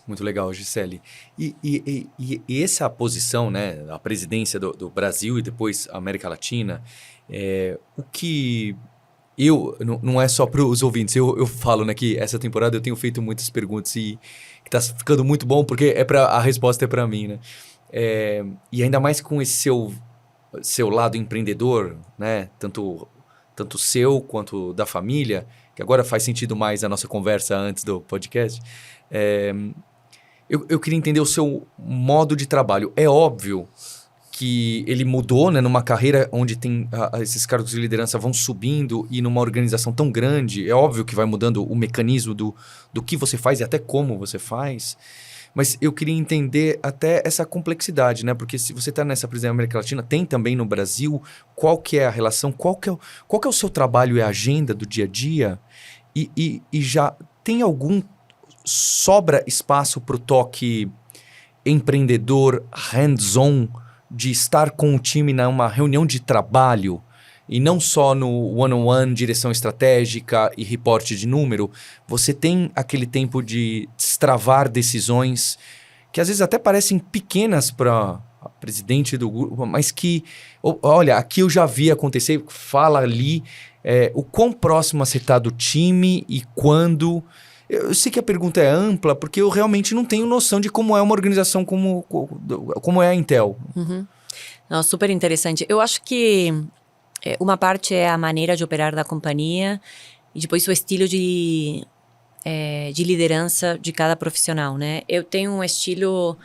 Muito legal, Gisele. E essa posição, né, a presidência do Brasil e depois a América Latina, o que não é só para os ouvintes, eu falo, né, que essa temporada eu tenho feito muitas perguntas e que está ficando muito bom porque a resposta é para mim, né? E ainda mais com esse seu lado empreendedor, né, tanto seu quanto da família, que agora faz sentido mais a nossa conversa antes do podcast. Eu queria entender o seu modo de trabalho. É óbvio que ele mudou, né, numa carreira onde tem esses cargos de liderança vão subindo e numa organização tão grande, é óbvio que vai mudando o mecanismo do que você faz e até como você faz. Mas eu queria entender até essa complexidade, né? Porque se você está nessa presidência da América Latina, tem também no Brasil, qual que é a relação, qual que é o seu trabalho e a agenda do dia a dia? E já tem sobra espaço para o toque empreendedor, hands-on, de estar com o time numa reunião de trabalho e não só no one-on-one, direção estratégica e reporte de número, você tem aquele tempo de destravar decisões que às vezes até parecem pequenas para a presidente do grupo, mas que, olha, aqui eu já vi acontecer, fala ali o quão próximo você está do time e quando... Eu sei que a pergunta é ampla, porque eu realmente não tenho noção de como é uma organização como é a Intel. Uhum. Não, super interessante. Eu acho que uma parte é a maneira de operar da companhia e depois o estilo de liderança de cada profissional, né? Eu tenho um estilo...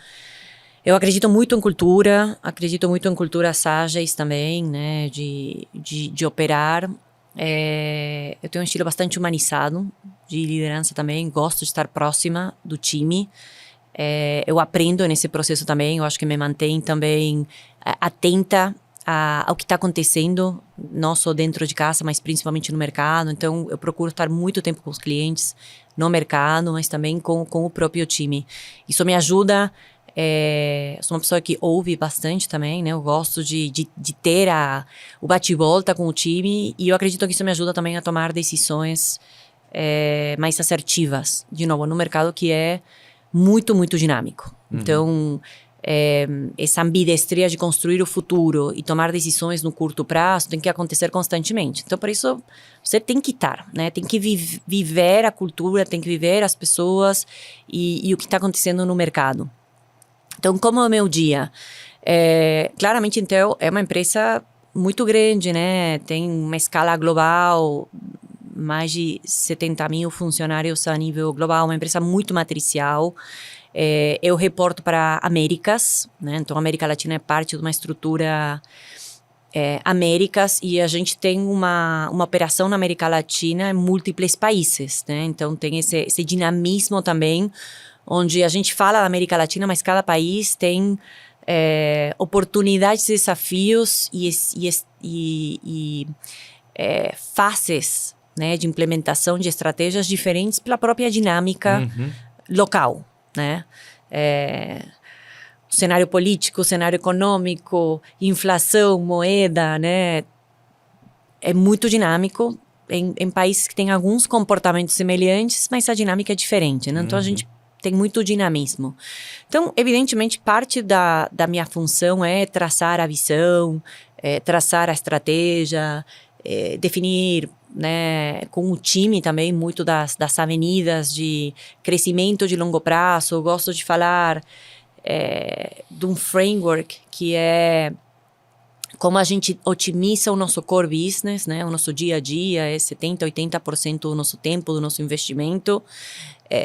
Eu acredito muito em cultura Sages também, né? De operar. Eu tenho um estilo bastante humanizado de liderança também, gosto de estar próxima do time. Eu aprendo nesse processo também, eu acho que me mantém também atenta ao que está acontecendo, não só dentro de casa, mas principalmente no mercado. Então, eu procuro estar muito tempo com os clientes, no mercado, mas também com o próprio time. Isso me ajuda... sou uma pessoa que ouve bastante também, né? Eu gosto de ter o bate-volta com o time e eu acredito que isso me ajuda também a tomar decisões mais assertivas, de novo, no mercado que é muito, muito dinâmico. Uhum. Então, essa ambidestria de construir o futuro e tomar decisões no curto prazo tem que acontecer constantemente. Então, por isso, você tem que estar, né? Tem que viver a cultura, tem que viver as pessoas e o que está acontecendo no mercado. Então, como é o meu dia? Claramente, Intel é uma empresa muito grande, né? Tem uma escala global, mais de 70 mil funcionários a nível global, uma empresa muito matricial. Eu reporto para Américas, né? Então, a América Latina é parte de uma estrutura Américas e a gente tem uma operação na América Latina em múltiplos países, né? Então, tem esse dinamismo também, onde a gente fala da América Latina, mas cada país tem oportunidades e desafios e fases, né, de implementação de estratégias diferentes pela própria dinâmica local, né? O cenário político, o cenário econômico, inflação, moeda, né? É muito dinâmico em países que têm alguns comportamentos semelhantes, mas a dinâmica é diferente, né? Então, a gente tem muito dinamismo. Então, evidentemente, parte da minha função é traçar a visão, traçar a estratégia, definir, né, com o time também muito das avenidas de crescimento de longo prazo. Eu gosto de falar de um framework que é como a gente otimiza o nosso core business, né? O nosso dia a dia é 70%, 80% do nosso tempo, do nosso investimento.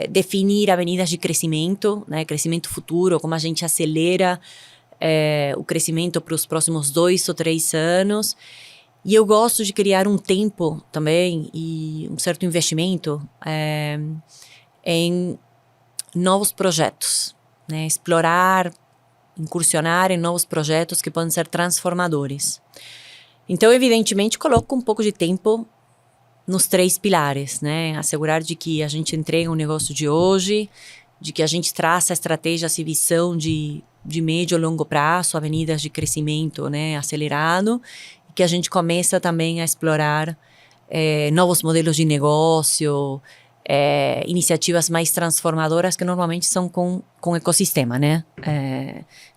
Definir avenidas de crescimento, né? Crescimento futuro, como a gente acelera o crescimento para os próximos 2 ou 3 anos. E eu gosto de criar um tempo também e um certo investimento em novos projetos, né? Explorar, incursionar em novos projetos que podem ser transformadores. Então, evidentemente, coloco um pouco de tempo nos 3 pilares, né? Assegurar de que a gente entrega o negócio de hoje, de que a gente traça estratégias e visão de médio e longo prazo, avenidas de crescimento, né, acelerado, e que a gente começa também a explorar novos modelos de negócio, iniciativas mais transformadoras que normalmente são com ecossistema, né?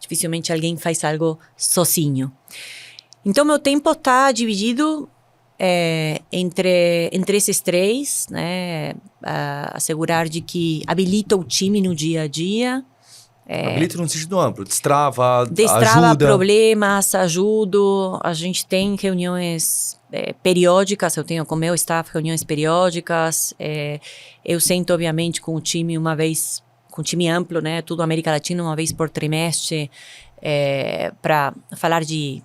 Dificilmente alguém faz algo sozinho. Então, meu tempo está dividido entre esses 3, né? Assegurar de que habilita o time no dia a dia. Habilita num sentido amplo, destrava ajuda. Problemas, ajudo. A gente tem reuniões periódicas, eu tenho com o meu staff reuniões periódicas. Eu sento, obviamente, com o time uma vez, com o time amplo, né? Tudo América Latina, uma vez por trimestre, para falar de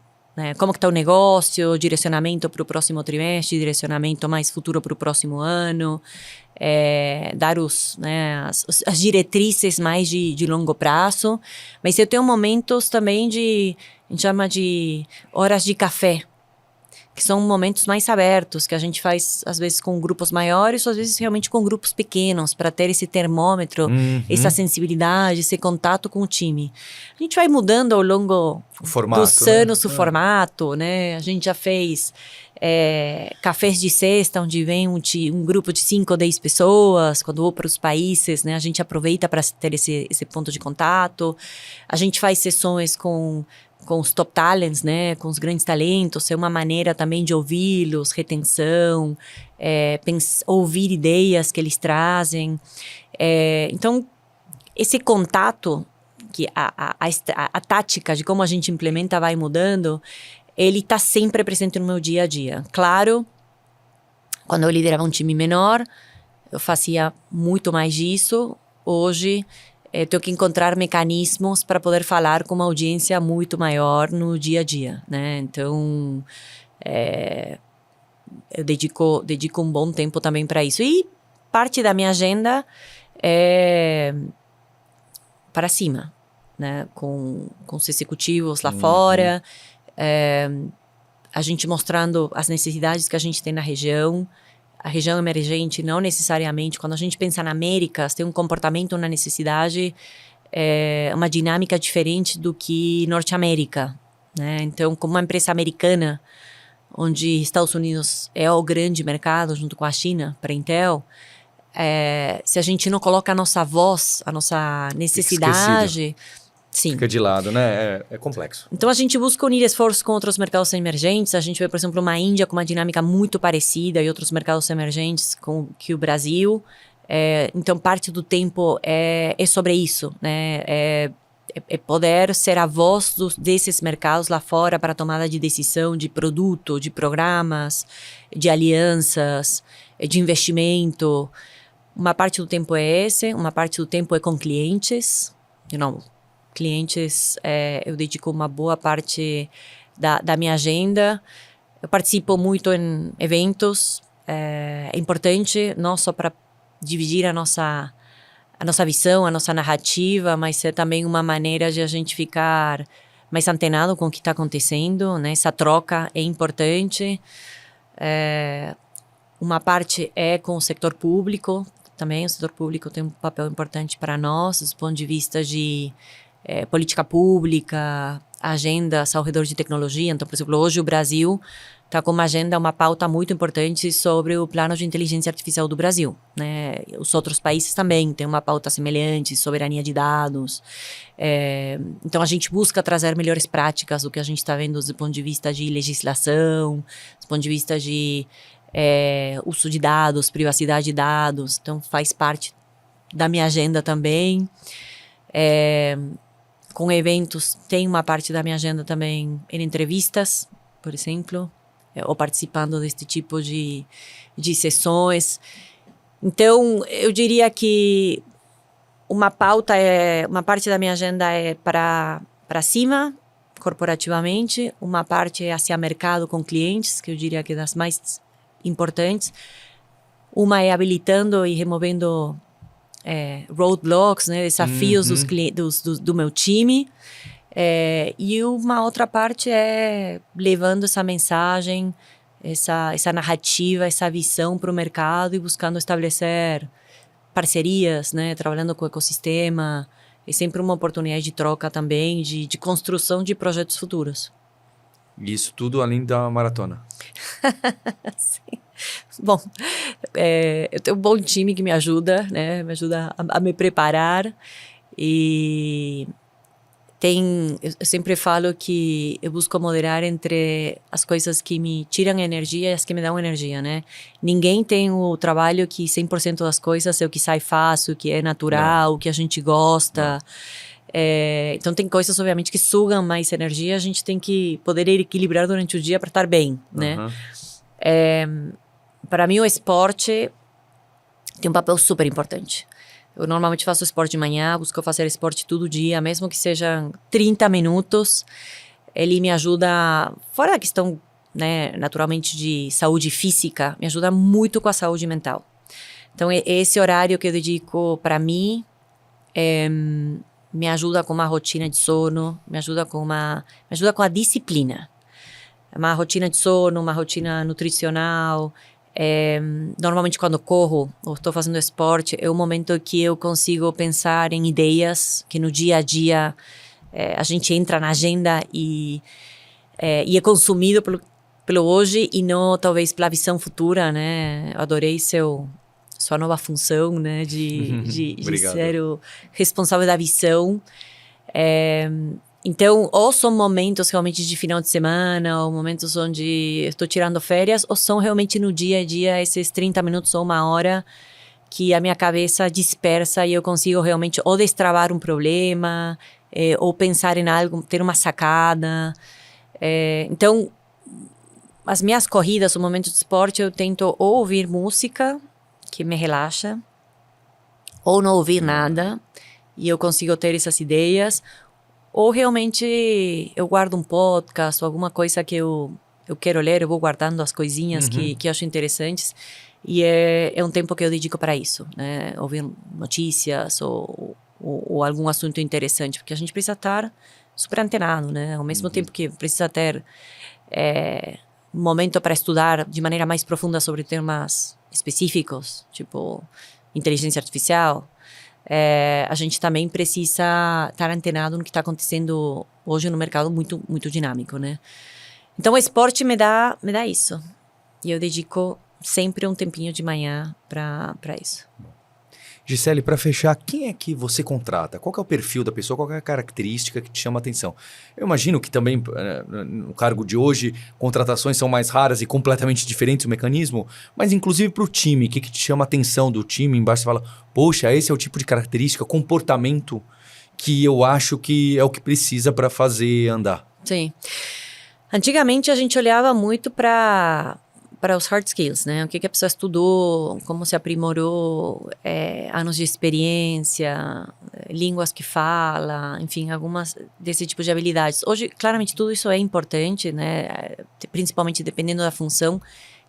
como que está o negócio, direcionamento para o próximo trimestre, direcionamento mais futuro para o próximo ano, dar as diretrizes mais de longo prazo. Mas eu tenho momentos também a gente chama de horas de café, que são momentos mais abertos, que a gente faz às vezes com grupos maiores, ou às vezes realmente com grupos pequenos, para ter esse termômetro, essa sensibilidade, esse contato com o time. A gente vai mudando ao longo dos anos, o formato, né? A gente já fez cafés de sexta, onde vem um grupo de 5 ou 10 pessoas. Quando vou para os países, né, a gente aproveita para ter esse ponto de contato. A gente faz sessões com os top talents, né, com os grandes talentos. É uma maneira também de ouvi-los, retenção, ouvir ideias que eles trazem. Então, esse contato, que a tática de como a gente implementa vai mudando, ele está sempre presente no meu dia a dia. Claro, quando eu liderava um time menor, eu fazia muito mais disso. Hoje, tenho que encontrar mecanismos para poder falar com uma audiência muito maior no dia a dia, né? Então, eu dedico um bom tempo também para isso. E parte da minha agenda é para cima, né? Com os executivos lá fora, a gente mostrando as necessidades que a gente tem na região. A região emergente, não necessariamente, quando a gente pensa na Américas, tem um comportamento, uma necessidade, uma dinâmica diferente do que Norte América, né? Então, como uma empresa americana, onde Estados Unidos é o grande mercado, junto com a China, para a Intel, se a gente não coloca a nossa voz, a nossa necessidade... Sim. Fica de lado, né? É complexo. Então, a gente busca unir esforços com outros mercados emergentes. A gente vê, por exemplo, uma Índia com uma dinâmica muito parecida e outros mercados emergentes que o Brasil. Então, parte do tempo é sobre isso, né? É poder ser a voz desses mercados lá fora para a tomada de decisão de produto, de programas, de alianças, de investimento. Uma parte do tempo é uma parte do tempo é com clientes, clientes, eu dedico uma boa parte da minha agenda. Eu participo muito em eventos. É importante, não só para dividir a nossa visão, a nossa narrativa, mas é também uma maneira de a gente ficar mais antenado com o que está acontecendo, né? Essa troca é importante. Uma parte é com o setor público também. O setor público tem um papel importante para nós, do ponto de vista de política pública, agendas ao redor de tecnologia. Então, por exemplo, hoje o Brasil está com uma agenda, uma pauta muito importante sobre o plano de inteligência artificial do Brasil, né? Os outros países também têm uma pauta semelhante, soberania de dados. Então, a gente busca trazer melhores práticas do que a gente está vendo do ponto de vista de legislação, do ponto de vista de uso de dados, privacidade de dados. Então, faz parte da minha agenda também. Com eventos, tem uma parte da minha agenda também em entrevistas, por exemplo, ou participando deste tipo de sessões. Então, eu diria que uma parte da minha agenda é para cima, corporativamente, uma parte é hacia mercado com clientes, que eu diria que é das mais importantes. Uma é habilitando e removendo roadblocks, né, desafios do meu time. E uma outra parte é levando essa mensagem, essa narrativa, essa visão para o mercado e buscando estabelecer parcerias, né? Trabalhando com o ecossistema. É sempre uma oportunidade de troca também, de construção de projetos futuros. Isso tudo além da maratona. Sim. Bom, eu tenho um bom time que me ajuda, né? Me ajuda a me preparar. E eu sempre falo que eu busco moderar entre as coisas que me tiram energia e as que me dão energia, né? Ninguém tem o trabalho que 100% das coisas é o que sai fácil, que é natural, o que a gente gosta. Então tem coisas, obviamente, que sugam mais energia, a gente tem que poder equilibrar durante o dia para estar bem, né? Para mim, o esporte tem um papel super importante. Eu normalmente faço esporte de manhã, busco fazer esporte todo dia, mesmo que sejam 30 minutos. Ele me ajuda, fora a questão, né, naturalmente de saúde física, me ajuda muito com a saúde mental. Então, esse horário que eu dedico para mim me ajuda com uma rotina de sono, me ajuda com a disciplina. Uma rotina de sono, uma rotina nutricional. Normalmente quando corro ou estou fazendo esporte é o momento que eu consigo pensar em ideias que no dia a dia a gente entra na agenda e é consumido pelo hoje e não talvez pela visão futura, né? Eu adorei sua nova função, né? De ser o responsável da visão. Então, ou são momentos realmente de final de semana, ou momentos onde estou tirando férias, ou são realmente no dia a dia, esses 30 minutos ou uma hora, que a minha cabeça dispersa e eu consigo realmente ou destravar um problema, ou pensar em algo, ter uma sacada. Então, as minhas corridas, o momento de esporte, eu tento ou ouvir música, que me relaxa, ou não ouvir nada, e eu consigo ter essas ideias. Ou realmente eu guardo um podcast ou alguma coisa que eu quero ler, eu vou guardando as coisinhas que eu acho interessantes. E é um tempo que eu dedico para isso, né? Ouvir notícias ou algum assunto interessante, porque a gente precisa estar super antenado, né? Ao mesmo tempo que precisa ter um momento para estudar de maneira mais profunda sobre temas específicos, tipo inteligência artificial. A gente também precisa estar antenado no que está acontecendo hoje no mercado muito, muito dinâmico, né? Então, o esporte me dá isso. E eu dedico sempre um tempinho de manhã para isso. Gisele, para fechar, quem é que você contrata? Qual que é o perfil da pessoa? Qual que é a característica que te chama a atenção? Eu imagino que também, no cargo de hoje, contratações são mais raras e completamente diferentes o mecanismo, mas inclusive para o time, o que te chama a atenção do time? Embaixo você fala, poxa, esse é o tipo de característica, comportamento que eu acho que é o que precisa para fazer andar. Sim. Antigamente a gente olhava muito para os hard skills, né? O que a pessoa estudou, como se aprimorou, anos de experiência, línguas que fala, enfim, algumas desse tipo de habilidades. Hoje, claramente, tudo isso é importante, né? Principalmente dependendo da função,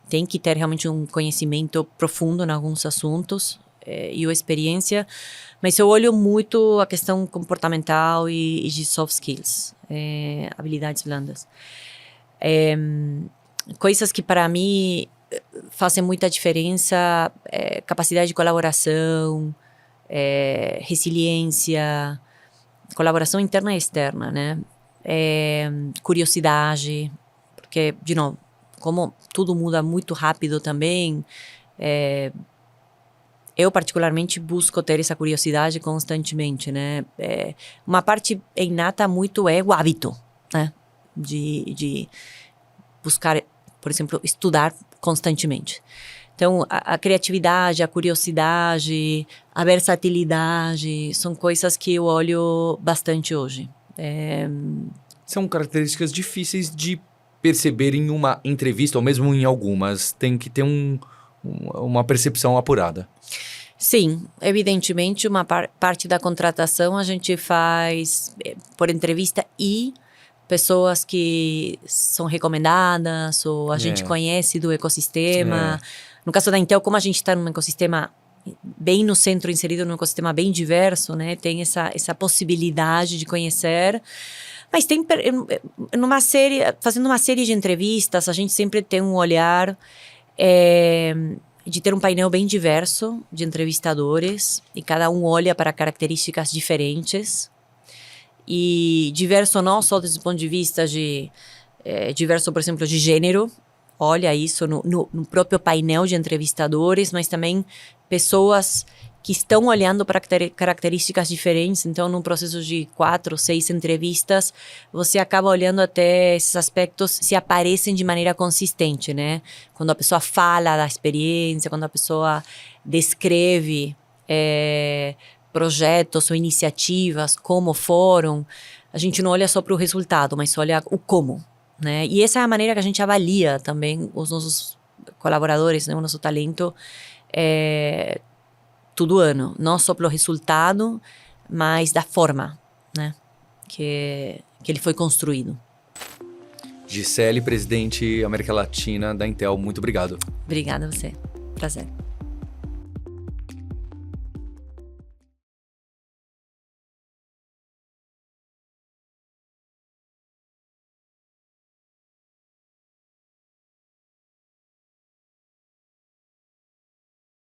tem que ter realmente um conhecimento profundo em alguns assuntos e a experiência, mas eu olho muito a questão comportamental e de soft skills, habilidades blandas. Coisas que para mim fazem muita diferença, capacidade de colaboração, resiliência, colaboração interna e externa, né? Curiosidade, porque, de novo, como tudo muda muito rápido também, eu particularmente busco ter essa curiosidade constantemente, né? Uma parte inata muito é o hábito, né? De buscar, por exemplo, estudar constantemente. Então, a criatividade, a curiosidade, a versatilidade são coisas que eu olho bastante hoje. São características difíceis de perceber em uma entrevista, ou mesmo em algumas. Tem que ter uma percepção apurada. Sim, evidentemente, uma parte da contratação a gente faz por entrevista e pessoas que são recomendadas ou a gente conhece do ecossistema. No caso da Intel, como a gente está num ecossistema bem no centro, inserido num ecossistema bem diverso, né? Tem essa possibilidade de conhecer. Mas tem, fazendo uma série de entrevistas, a gente sempre tem um olhar de ter um painel bem diverso de entrevistadores e cada um olha para características diferentes. E diverso não só desde o ponto de vista de diverso, por exemplo, de gênero, olha isso no próprio painel de entrevistadores, mas também pessoas que estão olhando para características diferentes. Então, num processo de 4 ou 6 entrevistas, você acaba olhando até esses aspectos se aparecem de maneira consistente, né? Quando a pessoa fala da experiência, quando a pessoa descreve projetos ou iniciativas, como foram, a gente não olha só para o resultado, mas olha o como, né? E essa é a maneira que a gente avalia também os nossos colaboradores, né? O nosso talento todo ano, não só pelo resultado, mas da forma, né, que ele foi construído. Gisele, presidente América Latina da Intel, muito obrigado. Obrigada a você. Prazer.